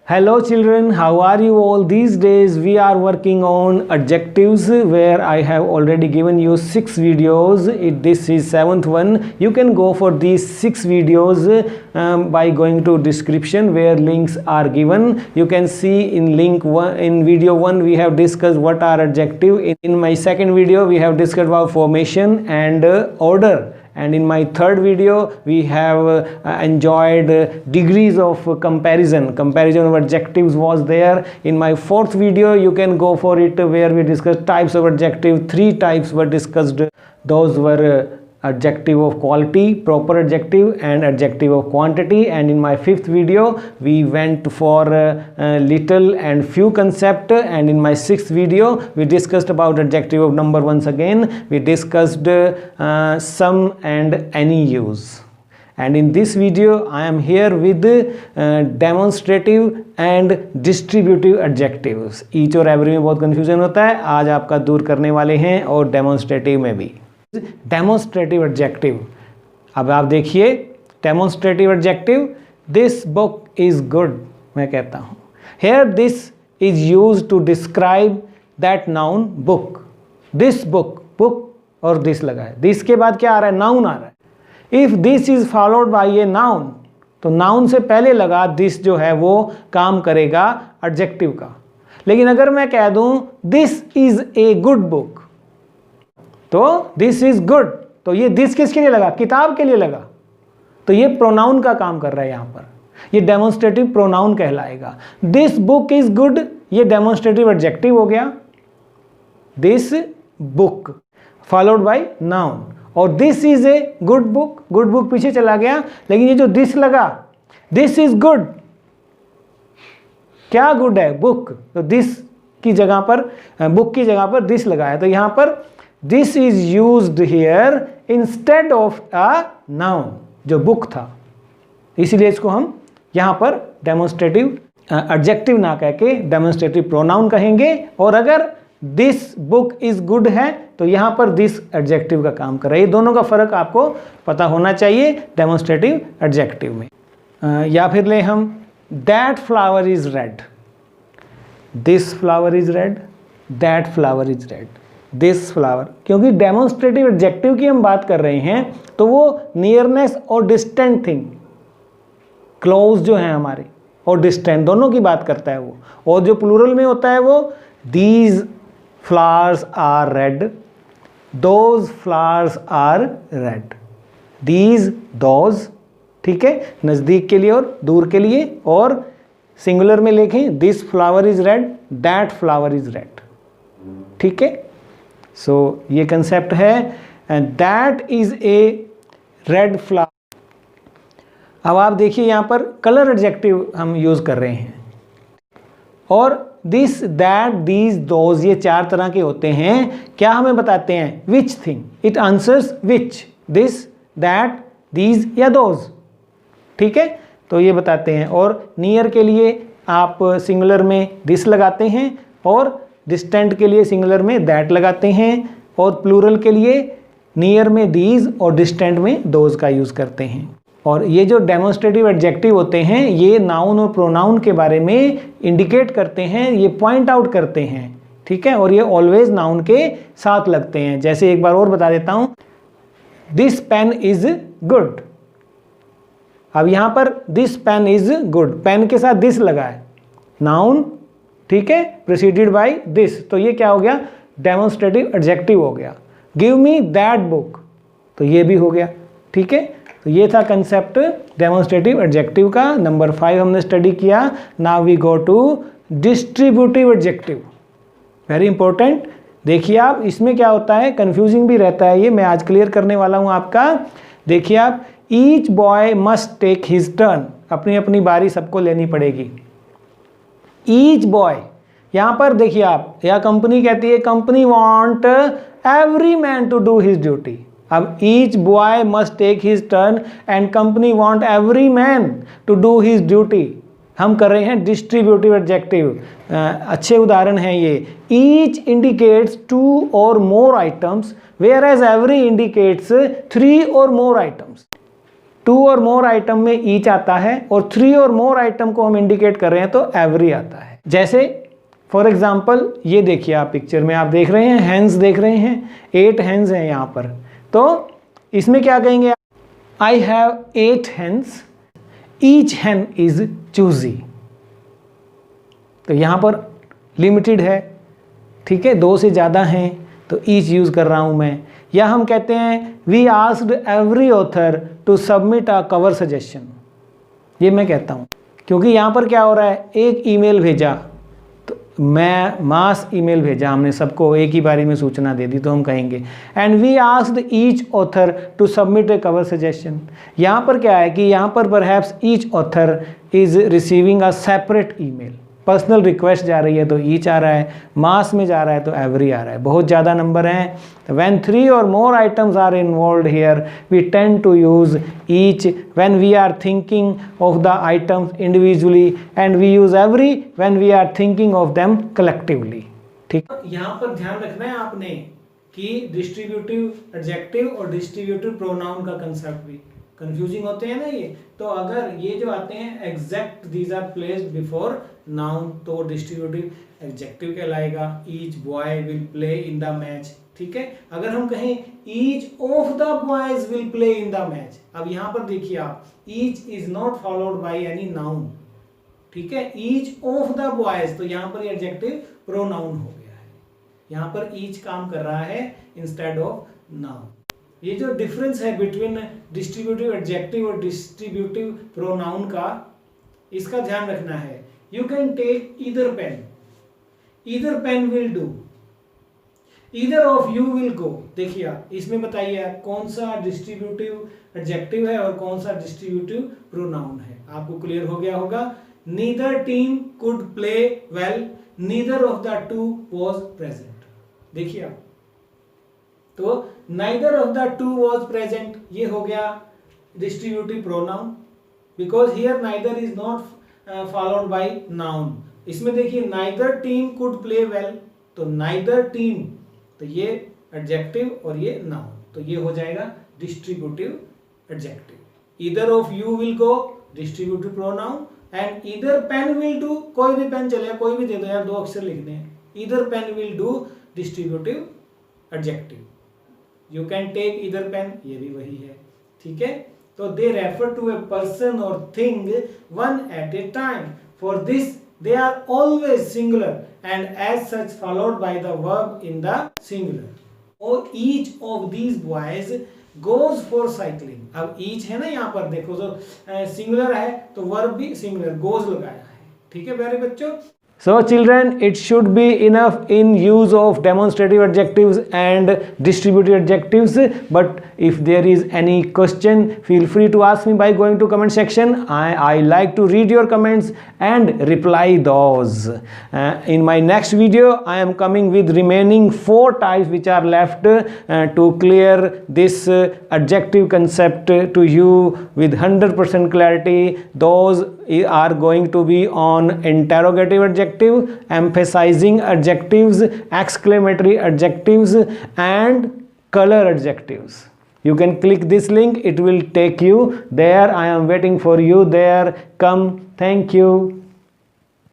Hello children, how are you all? These days we are working on adjectives where I have already given you 6 videos. This is 7th one. You can go for these 6 videos by going to description where links are given. You can see in link 1, in video 1 we have discussed what are adjective. In my second video we have discussed about formation and order. And in my third video we have enjoyed degrees of comparison of adjectives was there. In my fourth video you can go for it where we discussed types of adjective. 3 types were discussed. Those were adjective of quality, proper adjective, and adjective of quantity. And in my 5th video we went for little and few concept. And in my 6th video we discussed about adjective of number once again. We discussed some and any use. And in this video I am here with demonstrative and distributive adjectives. Each और every में बहुत confusion होता है, आज आपका दूर करने वाले हैं, और demonstrative में भी. Demonstrative adjective. अब आप देखिए demonstrative adjective. This book is good मैं कहता हूं. Here this is used to describe that noun book. This book, book और दिस लगा है. दिस के बाद क्या आ रहा है? नाउन आ रहा है. If this is followed by a noun, तो नाउन से पहले लगा दिस जो है वो काम करेगा एडजेक्टिव का. लेकिन अगर मैं कह दूं this is a good book, तो दिस इज गुड, तो ये दिस किसके लिए लगा? किताब के लिए लगा. तो ये प्रोनाउन का काम कर रहा है. यहां पर ये डेमोन्स्ट्रेटिव प्रोनाउन कहलाएगा. दिस बुक इज गुड, ये डेमोन्स्ट्रेटिव एडजेक्टिव हो गया. This book followed by noun. और this is a good book, good book पीछे चला गया. लेकिन ये जो दिस लगा, दिस इज गुड, क्या गुड है? बुक. तो दिस की जगह पर, बुक की जगह पर दिस लगाया. तो यहां पर this is used here instead of a noun, जो बुक था. इसीलिए इसको हम यहाँ पर डेमोन्स्ट्रेटिव एडजेक्टिव ना कह के डेमोन्स्ट्रेटिव प्रोनाउन कहेंगे. और अगर दिस बुक इज गुड है तो यहाँ पर दिस एडजेक्टिव का काम कर रहा है. ये दोनों का फर्क आपको पता होना चाहिए डेमोन्स्ट्रेटिव एडजेक्टिव में. या फिर ले हम that flower is red. This flower is red, that flower is red, this flower. क्योंकि डेमोन्स्ट्रेटिव एडजेक्टिव की हम बात कर रहे हैं तो वो नियरनेस और डिस्टेंट थिंग, क्लोज जो है हमारे, और डिस्टेंट दोनों की बात करता है वो. और जो प्लूरल में होता है वो these flowers are red, those flowers are red, these, those. ठीक है, नज़दीक के लिए और दूर के लिए. और सिंगुलर में लिखें this flower is red, that flower is red. ठीक है. सो ये कंसेप्ट है. And that is a red flower. अब आप देखिए यहाँ पर कलर एडजेक्टिव हम यूज कर रहे हैं. और दिस, दैट, दीज, दोज, ये 4 तरह के होते हैं. क्या हमें बताते हैं? Which thing. It answers which, this, that, these या दोज. ठीक है, तो ये बताते हैं. और नियर के लिए आप सिंगुलर में दिस लगाते हैं, और डिस्टेंट के लिए सिंगुलर में दैट लगाते हैं, और प्लूरल के लिए नियर में दीज और डिस्टेंट में दोज का यूज़ करते हैं. और ये जो डेमोन्स्ट्रेटिव एडजेक्टिव होते हैं ये नाउन और प्रोनाउन के बारे में इंडिकेट करते हैं, ये पॉइंट आउट करते हैं. ठीक है, और ये ऑलवेज नाउन के साथ लगते हैं. जैसे एक बार और बता देता हूँ, दिस पेन इज गुड. अब यहाँ पर this pen is good, pen के साथ दिस लगा है, नाउन. ठीक है, प्रीसीडेड बाय दिस. तो ये क्या हो गया? डेमोन्स्ट्रेटिव एडजेक्टिव हो गया. गिव मी दैट बुक, तो ये भी हो गया. ठीक है, तो ये था कंसेप्ट डेमोन्स्ट्रेटिव एडजेक्टिव का. नंबर 5 हमने स्टडी किया. Now we go to distributive adjective. Very important. देखिए आप, इसमें क्या होता है, कंफ्यूजिंग भी रहता है, ये मैं आज क्लियर करने वाला हूँ आपका. देखिए आप, each boy must take his turn. अपनी अपनी बारी सबको लेनी पड़ेगी. ईच बॉय, यहाँ पर देखिए आप, या कंपनी कहती है company want every man to do his duty. अब each boy must take his turn and company want every man to do his duty. हम कर रहे हैं डिस्ट्रीब्यूटिव एडजेक्टिव. अच्छे उदाहरण हैं ये. Each indicates 2 or more items, whereas every एवरी इंडिकेट्स 3 or more items. 2 or more item में ईच आता है और 3 और मोर आइटम को हम इंडिकेट कर रहे हैं तो एवरी आता है। जैसे फॉर एग्जाम्पल ये देखिए, आप पिक्चर में आप देख रहे हैं हैंड्स देख रहे हैं, 8 हैंड्स हैं यहाँ पर। तो इसमें क्या कहेंगे, I have 8 hands, each hand is choosy. तो यहाँ पर लिमिटेड है, ठीक है, 2 से ज़्यादा हैं तो ईच यूज़ कर रहा हूँ मैं। या हम कहते हैं we asked every author to submit a cover suggestion, ये मैं कहता हूँ क्योंकि यहाँ पर क्या हो रहा है, एक ईमेल भेजा तो मैं मास ईमेल भेजा, हमने सबको एक ही बारी में सूचना दे दी, तो हम कहेंगे and we asked each author to submit a cover suggestion. यहाँ पर क्या है कि यहाँ पर perhaps each author is receiving a separate email, personal request जा रही है तो ईच आ रहा है, मास में जा रहा है तो एवरी आ रहा है। बहुत ज़्यादा नंबर हैं। When 3 or more items are involved here we tend to use each when we are thinking of the items individually and we use every when we are thinking of them collectively. ठीक, यहाँ पर ध्यान रखना है आपने कि distributive adjective और distributive pronoun का कंसेप्ट भी कंफ्यूजिंग होते हैं ना ये। तो अगर ये जो आते हैं exact these are placed before noun तो डिस्ट्रीब्यूटिव एडजेक्टिव कहलाएगा। Each boy will play in the match, ठीक है। अगर हम कहें each of the boys will play in the match, अब यहाँ पर देखिए आप, each is not followed by any noun, ठीक है। ईच ऑफ द बॉयज, तो यहाँ पर एडजेक्टिव प्रोनाउन हो गया है, यहाँ पर ईच काम कर रहा है इंस्टेड ऑफ नाउन। ये जो डिफरेंस है बिटवीन डिस्ट्रीब्यूटिव एडजेक्टिव और डिस्ट्रीब्यूटिव प्रोनाउन का, इसका ध्यान रखना है। You can take either pen will do, either of you will go. देखिए आप इसमें बताइए आप कौन सा डिस्ट्रीब्यूटिव एडजेक्टिव है और कौन सा डिस्ट्रीब्यूटिव प्रोनाउन है, आपको क्लियर हो गया होगा। Neither team could play well, neither of the two was present. देखिए आप, तो neither of the two was present, ये हो गया distributive pronoun, because here neither is not followed by noun। इसमें देखिए neither team could play well, तो neither team, तो ये एडजेक्टिव और ये नाउन, तो ये हो जाएगा distributive adjective. either of you will go distributive pronoun and either pen will do, कोई भी पेन चलेगा, कोई भी दे दो यार, 2 अक्षर लिखने हैं। either pen will do distributive adjective. You can take either pen, ये भी वही है, ठीक है। तो they refer to a person और thing one at a time, for this they are always singular and as such followed by the verb in the singular. और each of these boys goes for cycling. अब each है ना यहाँ पर, देखो जो singular है तो वर्ब भी सिंगुलर, गोज लगाया है, ठीक है प्यारे बच्चों। So children, it should be enough in use of demonstrative adjectives and distributive adjectives, but if there is any question, feel free to ask me by going to comment section. I like to read your comments and reply those. In my next video, I am coming with remaining 4 types which are left to clear this adjective concept to you with 100% clarity. Those are going to be on interrogative adjective, emphasizing adjectives, exclamatory adjectives and color adjectives. You can click this link, it will take you there. I am waiting for you there. Come. Thank you.